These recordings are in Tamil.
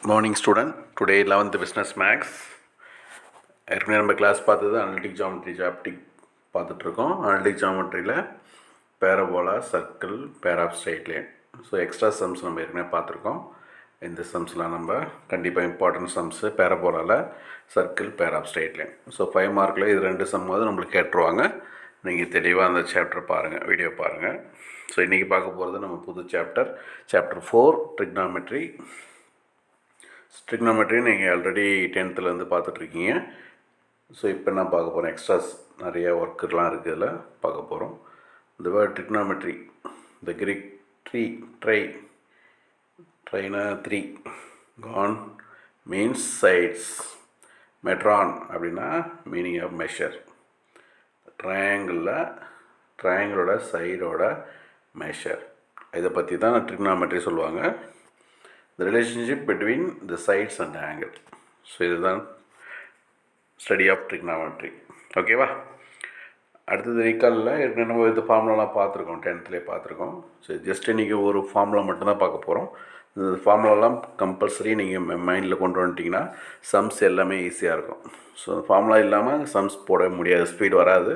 Morning student. Today 11th business maths. ஏற்கனவே நம்ம கிளாஸ் பார்த்தது அனலிட்டிக் ஜாமெட்ரி சாப்டிக் பார்த்துட்ருக்கோம். அனலிட்டிக் ஜாமெட்ரியில் parabola, circle, pair of straight line. So extra sums நம்ம ஏற்கனவே பார்த்துருக்கோம். இந்த சம்ஸ்லாம் நம்ம கண்டிப்பாக இம்பார்ட்டன்ட் சம்ஸு. பேரபோலாவில் circle, pair of straight line. So 5 மார்க்கில் இது 2 சம்மாவது நம்மளுக்கு கேட்டுருவாங்க. நீங்கள் தெளிவாக அந்த சாப்டர் பாருங்கள், வீடியோ பாருங்கள். ஸோ இன்றைக்கி பார்க்க போகிறது நம்ம புது சாப்டர் 4 ட்ரிக்னாமெட்ரி. ட்ரிக்னாமெட்ரி நீங்கள் ஆல்ரெடி 10th பார்த்துட்ருக்கீங்க. ஸோ இப்போ என்ன பார்க்க போகிறோம், எக்ஸ்ட்ராஸ் நிறைய ஒர்க்குலாம் இருக்குது, இதில் பார்க்க போகிறோம். இந்த வேர்ட் ட்ரிக்னாமெட்ரி, இந்த கிரீக் ட்ரைனா 3, கான் மீன்ஸ் சைட்ஸ், மெட்ரான் அப்படின்னா மீனிங் ஆஃப் மெஷர். ட்ரையாங்கிளோட சைடோட மெஷர், இதை பற்றி தான் ட்ரிக்னாமெட்ரி சொல்லுவாங்க. The relationship between the sides and angle. So இதுதான் ஸ்டடி ஆஃப் ட்ரிக்னாமெட்ரி. ஓகேவா? அடுத்தது ரீகாலில் ஏற்கனவே நம்ம இந்த ஃபார்முலாலாம் பார்த்துருக்கோம், 10th பார்த்துருக்கோம். ஸோ ஜஸ்ட் இன்றைக்கி ஒரு ஃபார்முலா மட்டும்தான் பார்க்க போகிறோம். இந்த ஃபார்முலாலாம் கம்பல்சரி நீங்கள் மைண்டில் கொண்டு வந்துட்டிங்கன்னா சம்ஸ் எல்லாமே ஈஸியாக இருக்கும். ஸோ ஃபார்முலா இல்லாமல் சம்ஸ் போட முடியாது, ஸ்பீட் வராது,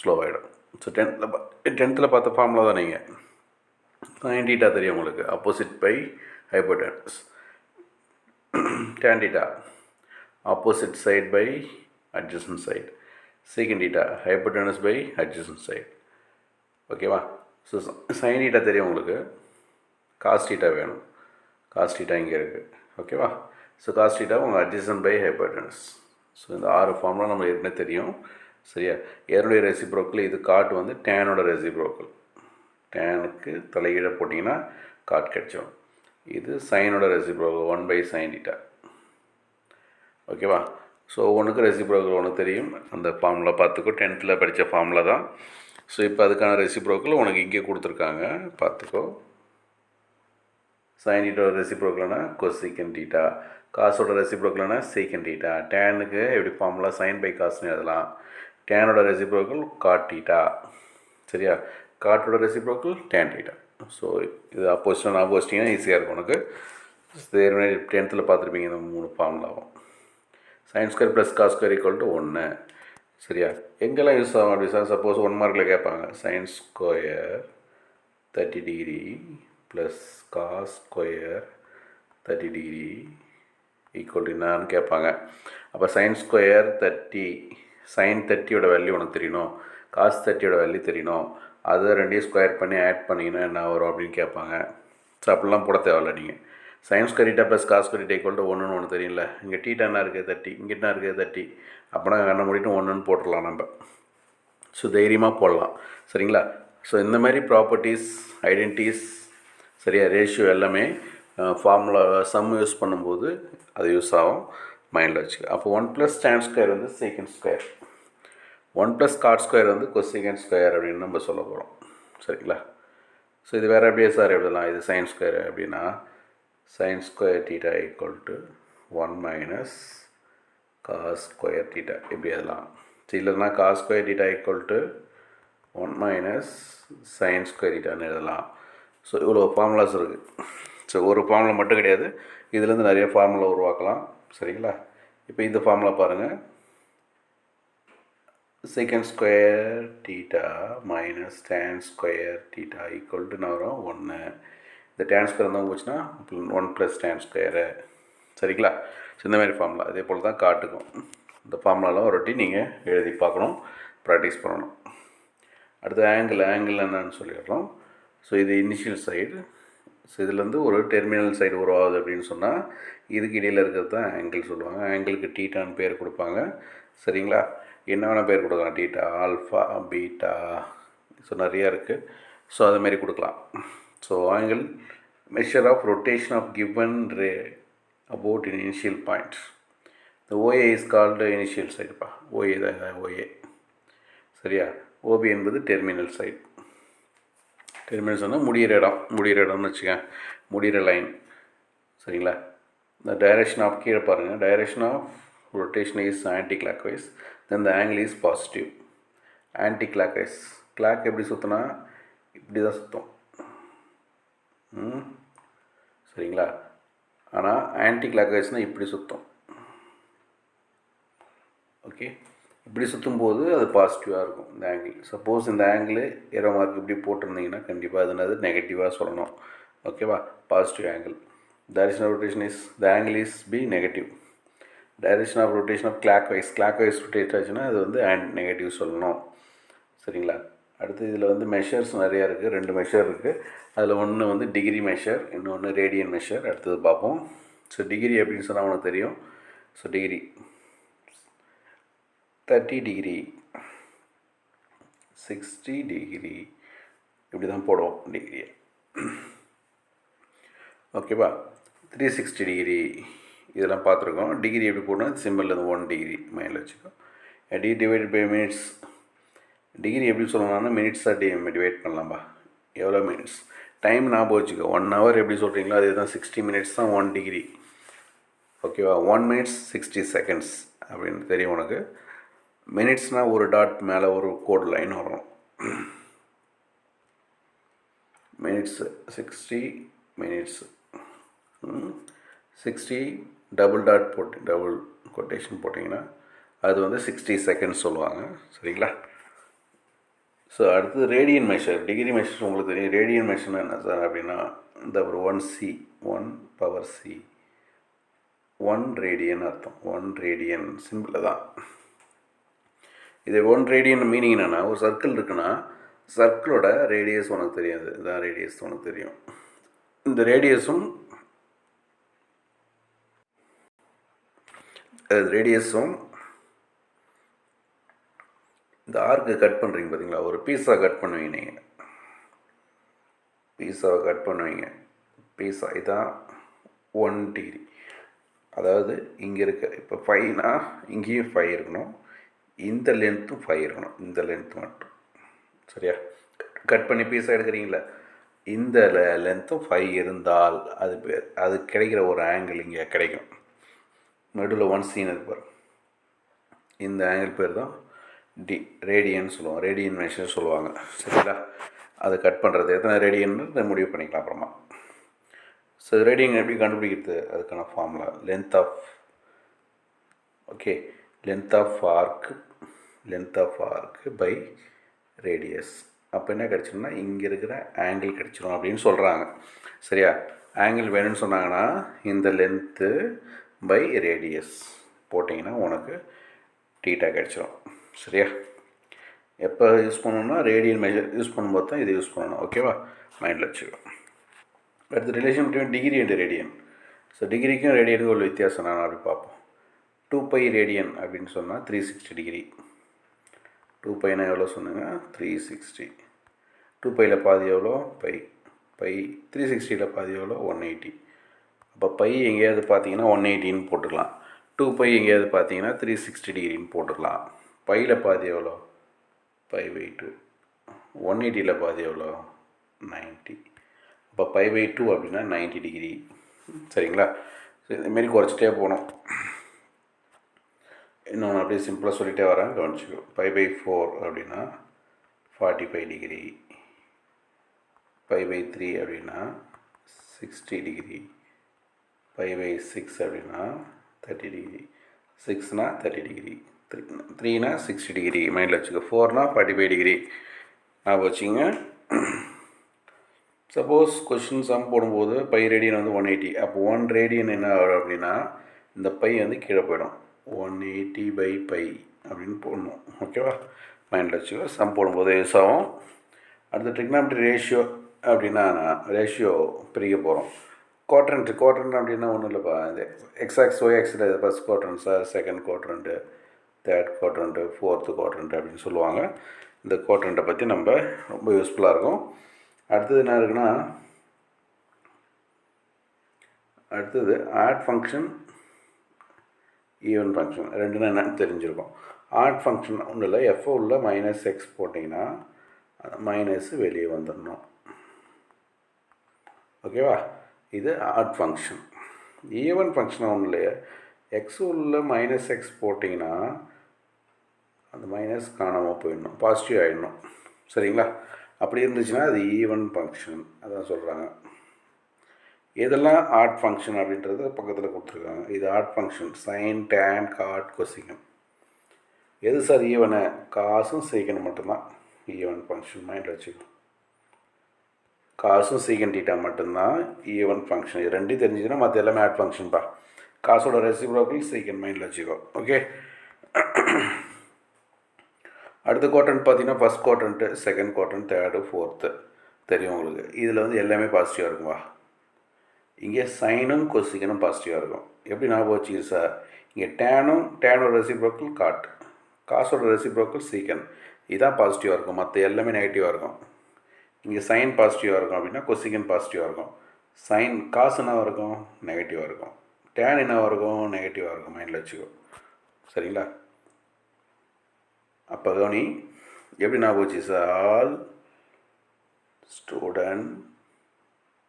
ஸ்லோவாகிடும். ஸோ 10th பார்த்த ஃபார்முலா தான். நீங்கள் sin θ தெரியும் உங்களுக்கு, opposite by hypotenuse. Tan theta, opposite side by adjacent side. Secant theta, hypotenuse by adjacent side. ஓகேவா? ஸோ sin theta தெரியும் உங்களுக்கு, cos theta வேணும். cos theta இங்கே இருக்குது. ஓகேவா? ஸோ cos theta உங்கள் adjacent by hypotenuse. ஸோ இந்த 6 ஃபார்முலா நம்ம ஏற்கனவே தெரியும். சரியா? ஏனுடைய ரெசிப்ரோக்கல், இது காட் வந்து டேனோட ரெசிப்ரோக்கல். டேனுக்கு தலைகீழ போட்டிங்கன்னா காட் கிடச்சிடும். இது சைனோட ரெசிப்ரோக்கல் 1/sin θ. ஓகேவா? ஸோ ஒன்றுக்கு ரெசிப்ரோக்கல் ஒன்று தெரியும், அந்த ஃபார்முலா பார்த்துக்கோ. 10th படித்த ஃபார்முலா தான். ஸோ இப்போ அதுக்கான ரெசிப்ரோக்கல் உனக்கு இங்கே கொடுத்துருக்காங்க, பார்த்துக்கோ. sin θ ரெசிப்ரோக்கல்னா cosecant θ, காசோட ரெசிப்ரோக்கல்னா secant θ. டேனுக்கு எப்படி ஃபார்முலா sin by cosன்னு எழுதலாம். டேனோட ரெசிப்ரோக்கல் cot θ. சரியா? காட்டோட ரெசிப்ரோக்கல் tan θ. ஸோ இது ஆப்போசிட்டிங்கன்னா ஈஸியாக இருக்கும் உனக்கு. 10th பார்த்துருப்பீங்க இந்த 3 ஃபார்முலாவும். sin square plus cos square equal to 1. சரியா? எங்கெல்லாம் யூஸ் ஆகும் அப்படி சார்? சப்போஸ் 1 மார்க்கில் கேட்பாங்க, sin square 30 degree plus cos square 30 degree equal to என்னான்னு கேட்பாங்க. அப்போ sin ஸ்கொயர் 30, sin 30யோட வேல்யூ உனக்கு தெரியணும், காஸ் 30யோட வேல்யூ தெரியணும். அதை 2 ஸ்கொயர் பண்ணி ஆட் பண்ணிங்கன்னா என்ன வரும் அப்படின்னு கேட்பாங்க. ஸோ அப்படிலாம் போட தேவையில்ல. நீங்கள் sin square θ plus cos square θ equal to 1ன்னு ஒன்று தெரியல. இங்கே θ என்ன இருக்குது 30, இங்கே என்ன இருக்குது 30. அப்படின்னா கண்ண மூடிட்டு 1ன்னு போட்டுடலாம் நம்ம. ஸோ தைரியமாக போடலாம். சரிங்களா? ஸோ இந்த மாதிரி ப்ராப்பர்ட்டிஸ், ஐடென்டிட்டிஸ், சரியா, ரேஷியோ எல்லாமே ஃபார்முலா சம் யூஸ் பண்ணும்போது அது யூஸ் ஆகும், மைண்டில் வச்சுக்க. அப்போ 1 + tan ஸ்கொயர் வந்து secant ஸ்கொயர், 1 + cot ஸ்கொயர் வந்து cosecant ஸ்கொயர் அப்படின்னு நம்ம சொல்ல போகிறோம். சரிங்களா? ஸோ இது வேறு எப்படியே சார் எழுதலாம், இது sin ஸ்கொயர் அப்படின்னா sin square θ equal to 1 - cos square θ இப்படி எழுதலாம். இல்லைன்னா cos square θ equal to 1 - sin square θன்னு எழுதலாம். ஸோ இவ்வளோ ஃபார்முலாஸ் இருக்குது. ஸோ ஒரு ஃபார்முலா மட்டும் கிடையாது, இதுலேருந்து நிறைய ஃபார்முலா உருவாக்கலாம். சரிங்களா? இப்போ இந்த ஃபார்முலா பாருங்கள், secant square θ minus tan square θ equal to என்ன வரும் 1. இந்த tan ஸ்கொயர் தான் போச்சுன்னா 1 + tan ஸ்கொயரு. சரிங்களா? ஸோ இந்த மாதிரி ஃபார்முலா அதே போல் தான் காட்டுக்கும். இந்த ஃபார்முலாலாம் ஒரு வாட்டி நீங்கள் எழுதி பார்க்கணும், ப்ராக்டிஸ் பண்ணணும். அடுத்து ஆங்கிள் என்னன்னு சொல்லிடுறோம். ஸோ இது இனிஷியல் சைடு. ஸோ இதுலேருந்து ஒரு டெர்மினல் சைடு உருவாகுது அப்படின்னு சொன்னால் இதுக்கு இடையில் இருக்கிறது தான் ஆங்கிள் சொல்லுவாங்க. ஆங்கிளுக்கு θன்னு பேர் கொடுப்பாங்க. சரிங்களா? என்ன வேணால் பேர் கொடுக்கலாம், θ, ஆல்ஃபா, பீட்டா, ஸோ நிறையா இருக்குது. ஸோ அதுமாரி கொடுக்கலாம். So angle measure of rotation of given ray about in initial point. இந்த ஓஏ இஸ் கால்டு இனிஷியல் சைடுப்பா, ஓஏ தான் ஓஏ. சரியா? ஓபி என்பது டெர்மினல் சைடு. டெர்மினல் சொன்னால் முடிகிற இடம்னு வச்சுக்கேன், முடிகிற லைன். சரிங்களா? இந்த டைரெக்ஷன் ஆஃப் கீழே பாருங்கள், direction of rotation is anti-clockwise, then the angle is positive. Anti-clockwise, clock எப்படி சுற்றினா இப்படி தான் சுற்றும். சரிங்களா? ஆனால் ஆன்டி கிளாக் வைஸ்னால் இப்படி சுற்றும். ஓகே, இப்படி சுற்றும் போது அது பாசிட்டிவாக இருக்கும் இந்த ஆங்கிள். சப்போஸ் இந்த ஆங்கிள் ஏரோ மார்க் இப்படி போட்டிருந்தீங்கன்னா கண்டிப்பாக அதுனது நெகட்டிவாக சொல்லணும். ஓகேவா, positive angle. Direction of rotation is the angle is be negative. Direction of rotation of clockwise rotate ஆச்சுன்னா அது வந்து நெகட்டிவ் சொல்லணும். சரிங்களா. அடுத்து இதில் வந்து மெஷர்ஸ் நிறையா இருக்குது, 2 மெஷர் இருக்குது. அதில் ஒன்று வந்து டிகிரி மெஷர், இன்னொன்று ரேடியன் மெஷர். அடுத்தது பார்ப்போம். ஸோ டிகிரி அப்படின்னு சொன்னால் உனக்கு தெரியும். ஸோ டிகிரி 30 டிகிரி, 60 டிகிரி, இப்படி தான் போடுவோம் டிகிரியை. ஓகேவா, 360 டிகிரி இதெல்லாம் பார்த்துருக்கோம். டிகிரி எப்படி போடணும், சிம்பிள் அது 1 டிகிரி மைண்டில் வச்சுக்கோ. D divided by minutes. Degree எப்படி சொல்லணும்னா மினிட்ஸாக டிவைட் பண்ணலாம்பா. எவ்வளோ மினிட்ஸ் டைம் ஞாபகம் வச்சுக்கோ. 1 ஹவர் எப்படி சொல்கிறீங்களோ அதே தான் 60 மினிட்ஸ் தான் 1 டிகிரி. ஓகேவா, 1 மினிட்ஸ் 60 செகண்ட்ஸ் அப்படின்னு தெரியும் உனக்கு. மினிட்ஸ்னால் ஒரு டாட் மேலே ஒரு கோட் லைன் வரும். மினிட்ஸு 60 மினிட்ஸு 60 டபுள் டாட் போட்டு டபுள் கொட்டேஷன் போட்டிங்கன்னா அது வந்து 60 செகண்ட்ஸ் சொல்லுவாங்க. சரிங்களா. ஸோ அடுத்தது ரேடியன் மெஷர். டிகிரி மெஷர் உங்களுக்கு தெரியும். ரேடியன் மெஷர்னா என்ன சார் அப்படின்னா இந்த ஒரு 1C 1 பவர் C 1 ரேடியன் அர்த்தம். 1 ரேடியன் சிம்பிள் தான். இது 1 ரேடியன் மீனிங் என்னென்னா, ஒரு சர்க்கிள் இருக்குன்னா சர்க்கிளோட ரேடியஸ் உனக்கு தெரியாது. இதுதான் ரேடியஸ் உனக்கு தெரியும். இந்த ரேடியஸும் இந்த ஆர்க்கு கட் பண்ணுறீங்க பார்த்தீங்களா, ஒரு பீஸா கட் பண்ணுவீங்க. நீங்கள் பீஸாவை கட் பண்ணுவீங்க. பீஸா இதான் 1 டிகிரி. அதாவது இங்கே இருக்க இப்போ 5னா இங்கேயும் 5 இருக்கணும், இந்த லென்த்தும் 5 இருக்கணும், இந்த லென்த் மட்டும். சரியா, கட் பண்ணி பீஸா எடுக்கிறீங்களா, இந்த லென்த்தும் 5 இருந்தால் அது கிடைக்கிற ஒரு ஆங்கிள் இங்கே கிடைக்கும். நடுவில் 1 சீன் இருப்பார். இந்த ஆங்கிள் பேர் தான் ரேடியன் சொல்லுவாங்க, ரேடியன் மெஷர் சொல்லுவாங்க. சரிங்களா, அதை கட் பண்ணுறது எத்தனை ரேடியன்னு முடிவு பண்ணிக்கலாம் அப்புறமா. ஸோ ரேடியன் எப்படி கண்டுபிடிக்கிறது, அதுக்கான formula length of arc by radius. அப்போ என்ன கிடச்சிடும்னா இங்கே இருக்கிற ஆங்கிள் கிடச்சிடும் அப்படின்னு சொல்கிறாங்க. சரியா, ஆங்கிள் வேணும்னு சொன்னாங்கன்னா இந்த லென்த்து பை ரேடியஸ் போட்டிங்கன்னா உனக்கு டீட்டா கிடச்சிடும். சரியா, எப்போ யூஸ் பண்ணணும்னா ரேடியன் மெஷர் யூஸ் பண்ணும்போது தான் இது யூஸ் பண்ணணும். ஓகேவா, மைண்டில் வச்சுக்கோ. அடுத்து relation between degree and radian. So டிகிரிக்கும் ரேடியனுக்கும் உள்ள வித்தியாசம் நான் அப்படி பார்ப்போம். 2π ரேடியன் அப்படின்னு சொன்னால் 360 டிகிரி. 2πனா எவ்வளோ சொன்னுங்க, 360. 2πயில் பாதி எவ்வளோ, பை 360ல் பாதி எவ்வளோ, 180. அப்போ பை எங்கேயாவது பார்த்தீங்கன்னா 180ன்னு போட்டுக்கலாம். 2π எங்கேயாவது பார்த்தீங்கன்னா 360 டிகிரின்னு போட்டுக்கலாம். பையில் பாதி எவ்வளோ, π/2. 180ல் பாதி எவ்வளோ, 90. இப்போ π/2 அப்படின்னா 90 டிகிரி. சரிங்களா, இதுமாரி குறைச்சிட்டே போகணும். இன்னொன்று அப்படியே சிம்பிளாக சொல்லிகிட்டே வரேன், கவனிச்சிக்கோ. π/4 அப்படின்னா 45 டிகிரி. π/3 அப்படின்னா 60 டிகிரி. π/6 அப்படின்னா 30 டிகிரி. 6னா 30 டிகிரி. 3னா 60 டிகிரி மைண்டில் வச்சுக்கோ. 4னா 45 டிகிரி ஞாபகம் வச்சுங்க. சப்போஸ் கொஷின் சம் போடும்போது பை ரேடியன் வந்து 180. அப்போ 1 ரேடியன் என்ன ஆகும் அப்படின்னா இந்த பை வந்து கீழே போயிடும். 180/π அப்படின்னு போடணும். ஓகேவா, மைண்டில் வச்சுக்கோ. சம் போடும்போது யூஸ் ஆகும். அடுத்து ட்ரிக்னாமெட்ரி ரேஷியோ அப்படின்னா ரேஷியோ பிரிக்க போகிறோம். குவாட்ரண்ட் அப்படின்னா ஒன்றும் இல்லைப்பா, இது எக்ஸாக்ஸ் ஒய்ஆக்ஸில் இது first quadrant sir, second quadrant, third quadrant, fourth quadrant அப்படின்னு சொல்லுவாங்க. இந்த குவாட்ரண்ட்டை பற்றி நம்ம ரொம்ப யூஸ்ஃபுல்லாக இருக்கும். அடுத்தது என்ன இருக்குன்னா, அடுத்தது ஆட் ஃபங்க்ஷன், ஈவன் ஃபங்க்ஷன் ரெண்டுன்னா என்னன்னு தெரிஞ்சிருக்கும். ஆட் ஃபங்க்ஷன் ஒன்றும் இல்லை, எஃப்ஓ உள்ள -x போட்டிங்கன்னா அந்த மைனஸ் வெளியே வந்துடணும். ஓகேவா, இது ஆட் ஃபங்க்ஷன். ஈவன் ஃபங்க்ஷன் ஒன்றும் இல்லையே, எக்ஸ் உள்ள -x போட்டிங்கன்னா அந்த மைனஸ் காணாமல் போயிடணும், பாசிட்டிவ் ஆகிடணும். சரிங்களா, அப்படி இருந்துச்சுன்னா அது ஈவன் ஃபங்க்ஷன், அதான் சொல்கிறாங்க. இதெல்லாம் ஆட் ஃபங்க்ஷன் அப்படின்றது பக்கத்தில் கொடுத்துருக்காங்க. இது odd function sine tan cot cosecant. எது சார் ஈவனு? காசும் சீக்கன் மட்டும்தான் ஈவன் ஃபங்க்ஷன். மைண்டில் வச்சுக்கோ. காசும் சீக்கன் டீட்டா மட்டும்தான் ஈவன் ஃபங்க்ஷன். இது ரெண்டும் தெரிஞ்சுச்சுன்னா மற்ற எல்லாமே ஆட் ஃபங்க்ஷன்ப்பா. காசோட ரெசிப்ரோக்கல் சீக்கன் மைண்டில் வச்சுக்கோ. ஓகே. அடுத்த குவாட்ரண்ட் பார்த்தீங்கன்னா first quadrant, second quadrant, third, fourth தெரியும் உங்களுக்கு. இதில் வந்து எல்லாமே பாசிட்டிவாக இருக்கும்பா. இங்கே சைனும் கொசிக்கனும் பாசிட்டிவாக இருக்கும். எப்படி ஞாபகம் வச்சுக்கு சார்? இங்கே டேனோட ரெசிப்ரோக்கல் காட், காசோட ரெசிப்ரோக்கல் சீக்கன். இதுதான் பாசிட்டிவாக இருக்கும். மற்ற எல்லாமே நெகட்டிவாக இருக்கும். இங்கே சைன் பாசிட்டிவாக இருக்கும் அப்படின்னா கொசிக்கன் பாசிட்டிவாக இருக்கும். சைன் காசு என்னவாக இருக்கும்? நெகட்டிவாக இருக்கும். டேன் என்னவாக இருக்கும்? நெகட்டிவாக இருக்கும். மைண்டில் வச்சுக்கோ. சரிங்களா? அப்போ கவனி, எப்படி ஞாபகம் வச்சு sir? All student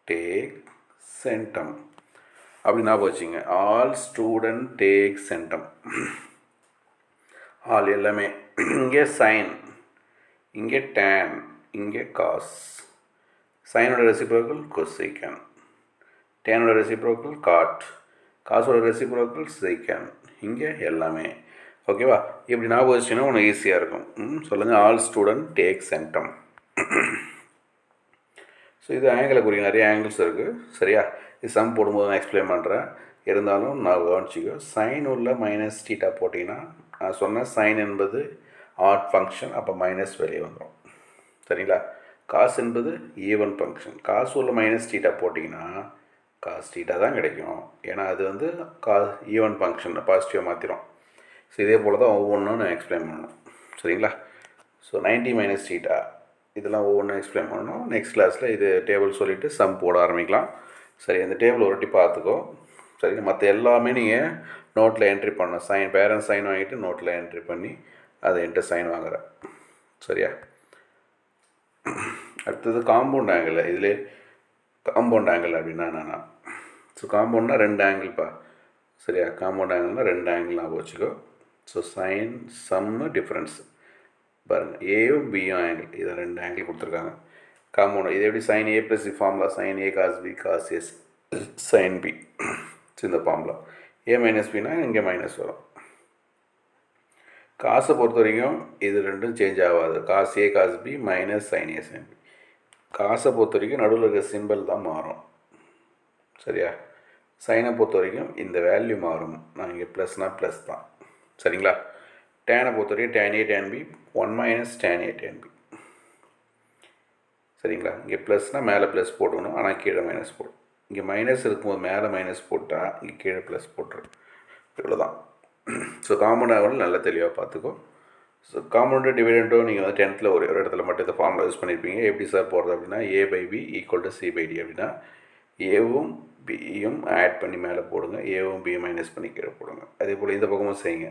take centum அப்படி ஞாபகம் வச்சுங்க. All student take centum. All எல்லாமே. இங்கே சைன், இங்கே டேன், இங்கே காஸ். சைனோட ரெசிப்ரோக்கல் கொசைக்கன், டேனோட ரெசிப்ரோக்கல் காட், காசோட ரெசிப்ரோக்கல் சைக்கன். இங்கே எல்லாமே. ஓகேவா? இப்படி ஞாபகம் வச்சுன்னா உனக்கு ஈஸியாக இருக்கும். சொல்லுங்கள். All student take centum. So இது ஆங்கிளை குறிக்க நிறைய ஆங்கிள்ஸ் இருக்குது. சரியா? இது சம் போடும்போது நான் எக்ஸ்பிளைன் பண்ணுறேன். இருந்தாலும் நான் கவனிச்சிக்கோ. சைன் உள்ள மைனஸ் டீட்டா போட்டிங்கன்னா, நான் சொன்னேன் சைன் என்பது ஆட் ஃபங்க்ஷன். அப்போ மைனஸ் வெளியே வந்துடும். சரிங்களா? காசு என்பது ஈவன் ஃபங்க்ஷன். காசு உள்ள மைனஸ் டீட்டா போட்டிங்கன்னா காஸ் டீட்டா தான் கிடைக்கும். ஏன்னா அது வந்து ஈவன் ஃபங்க்ஷன் பாசிட்டிவாக மாற்றிடும். ஸோ இதே போல் தான் ஒவ்வொன்றும் நான் எக்ஸ்பிளைன் பண்ணணும். சரிங்களா? ஸோ 90 மைனஸ் டீட்டா இதெல்லாம் ஒவ்வொன்றும் எக்ஸ்பிளைன் பண்ணணும். நெக்ஸ்ட் கிளாஸில் இது டேபிள் சொல்லிவிட்டு சம் போட ஆரம்பிக்கலாம். சரி, அந்த டேபிள் ஒரு வாட்டி பார்த்துக்கோ. சரி, மற்ற எல்லாமே நீங்கள் நோட்டில் என்ட்ரி பண்ணணும். சைன் பேரண்ட்ஸ் சைன் வாங்கிட்டு நோட்டில் என்ட்ரி பண்ணி அதை என்கிட்ட சைன் வாங்குகிறேன். சரியா? அடுத்தது காம்பவுண்ட் ஆங்கிள். இதில் காம்பவுண்ட் ஆங்கிள் அப்படின்னா என்னென்னா, ஸோ காம்பவுண்ட்னா 2 ஆங்கிள்ப்பா. சரியா? காம்பவுண்ட் ஆங்கிள்னால் 2 ஆங்கிள் ஞாபகம் வச்சுக்கோ. ஸோ சைன் சம்மு டிஃப்ரென்ஸ் பாருங்கள். ஏயும் பியும் ஆங்கிள், இதை 2 ஆங்கிள் கொடுத்துருக்காங்க. காம்பவுண்ட் இது எப்படி? Sine A plus formula sine A cos B cos S sine B. இந்த ஃபார்முலா ஏ மைனஸ் பின்னா இங்கே மைனஸ் வரும். காசை பொறுத்த வரைக்கும் இது ரெண்டும் சேஞ்ச் ஆகாது. Cos A cos B minus sine A sine B. காசை பொறுத்த வரைக்கும் நடுவில் இருக்க சிம்பிள் தான் மாறும். சரியா? சைனை பொறுத்த வரைக்கும் இந்த வேல்யூ மாறும். நான் இங்கே ப்ளஸ்னால் ப்ளஸ் தான். சரிங்களா? டேனை பொறுத்த வரைக்கும் tan A tan B 1 minus tan A tan B. சரிங்களா? இங்கே ப்ளஸ்னால் மேலே ப்ளஸ் போட்டுக்கணும், ஆனால் கீழே மைனஸ் போடும். இங்கே மைனஸ் இருக்கும்போது மேலே மைனஸ் போட்டால் இங்கே கீழே ப்ளஸ் போட்டுரும். இவ்வளோ தான். ஸோ காம்பவுண்ட் ஆங்கிள் நல்லா தெளிவாக பார்த்துக்கோ. ஸோ காம்பவுண்ட் டிவிடெண்ட்டும் நீங்கள் வந்து 10th ஒரு இடத்துல மட்டும் இந்த ஃபார்முலா யூஸ் பண்ணியிருப்பீங்க. எப்படி சார் போடுறது அப்படின்னா, A by B equal to C by D அப்படின்னா ஏவும் பியும் ஆட் பண்ணி மேலே போடுங்க, ஏவும் பியும் மைனஸ் பண்ணி கீழே போடுங்க. அதே போல் இந்த பக்கமும் செய்யுங்க.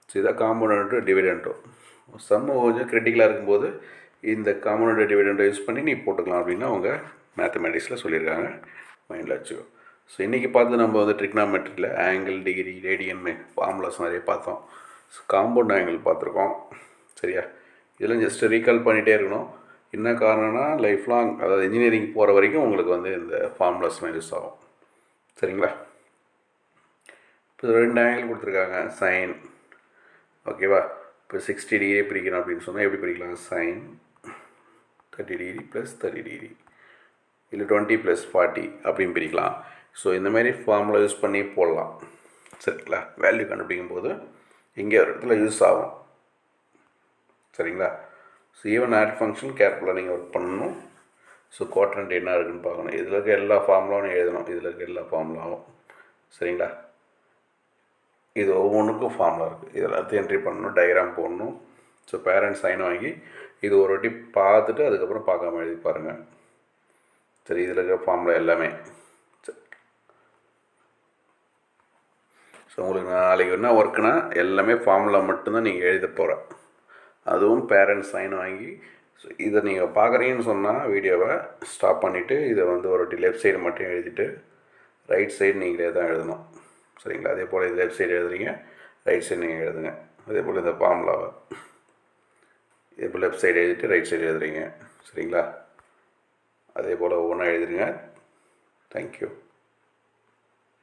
ஸோ இதான் காம்பவுண்ட் டிவிடெண்ட்டும். சம்மு கொஞ்சம் கிரிட்டிக்கலாக இருக்கும்போது இந்த காம்பவுண்ட் டிவிடெண்ட்டை யூஸ் பண்ணி நீ போட்டுக்கலாம் அப்படின்னு அவங்க மேத்தமெட்டிக்ஸில் சொல்லியிருக்காங்க. மைண்டில் வச்சுக்கோ. ஸோ இன்றைக்கி பார்த்து நம்ம வந்து ட்ரிக்னாமெட்ரியில் ஆங்கிள், டிகிரி, ரேடியன் ஃபார்முலாஸ் நிறைய பார்த்தோம். ஸோ காம்பவுண்ட் ஆங்கிள் பார்த்துருக்கோம். சரியா? இதெல்லாம் ஜஸ்ட்டு ரீகால் பண்ணிகிட்டே இருக்கணும். என்ன காரணம்னா லைஃப் லாங், அதாவது இன்ஜினியரிங் போகிற வரைக்கும் உங்களுக்கு வந்து இந்த ஃபார்முலாஸ்லாம் யூஸ் ஆகும். சரிங்களா? இப்போ 2 ஆங்கிள் கொடுத்துருக்காங்க. சைன், ஓகேவா? இப்போ 60 டிகிரி பிரிக்கணும் அப்படின்னு சொன்னால் எப்படி பிரிக்கலாம்? சைன் 30 டிகிரி ப்ளஸ் 30 டிகிரி, இல்லை 20 ப்ளஸ் 40 அப்படின்னு பிரிக்கலாம். ஸோ இந்தமாரி ஃபார்முலா யூஸ் பண்ணி போடலாம். சரிங்களா? வேல்யூ கண்டுபிடிக்கும் போது இங்கே ஒரு இடத்துல யூஸ் ஆகும். சரிங்களா? ஸோ ஈவன் ஆட் ஃபங்க்ஷன் கேர்ஃபுல்லாக நீங்கள் ஒர்க் பண்ணணும். ஸோ குவாட்ரண்ட் என்ன இருக்குதுன்னு பார்க்கணும். இதில் இருக்க எல்லா ஃபார்முலாவும் எழுதணும். இதில் இருக்க எல்லா ஃபார்முலாவும். சரிங்களா? இது ஒவ்வொன்றுக்கும் ஃபார்முலா இருக்குது. இதில் அடுத்து என்ட்ரி பண்ணணும், டயக்ராம் போடணும். ஸோ பேரண்ட்ஸ் சைன் வாங்கி இது ஒரு வாட்டி பார்த்துட்டு அதுக்கப்புறம் பார்க்காம எழுதி பாருங்கள். சரி, இதில் இருக்கிற ஃபார்முலா எல்லாமே. சரி, ஸோ உங்களுக்கு நாளைக்கு என்ன ஒர்க்குனா எல்லாமே ஃபார்முலா மட்டும்தான் நீங்கள் எழுத போகிற. அதுவும் பேரண்ட்ஸ் சைன் வாங்கி. ஸோ இதை நீங்கள் பார்க்குறீங்கன்னு சொன்னால் வீடியோவை ஸ்டாப் பண்ணிவிட்டு இதை வந்து ஒரு வாட்டி லெஃப்ட் சைடு மட்டும் எழுதிட்டு ரைட் சைடு நீங்களே தான் எழுதணும். சரிங்களா? அதே போல் இது லெஃப்ட் சைடு எழுதுறீங்க, ரைட் சைடு நீங்கள் எழுதுங்க. அதே போல் இந்த ஃபார்முலாவை இதே போல் லெஃப்ட் சைடு எழுதிட்டு ரைட் சைடு எழுதுறீங்க. சரிங்களா? அதே போல் ஒவ்வொன்றா எழுதுறீங்க. தேங்க்யூ.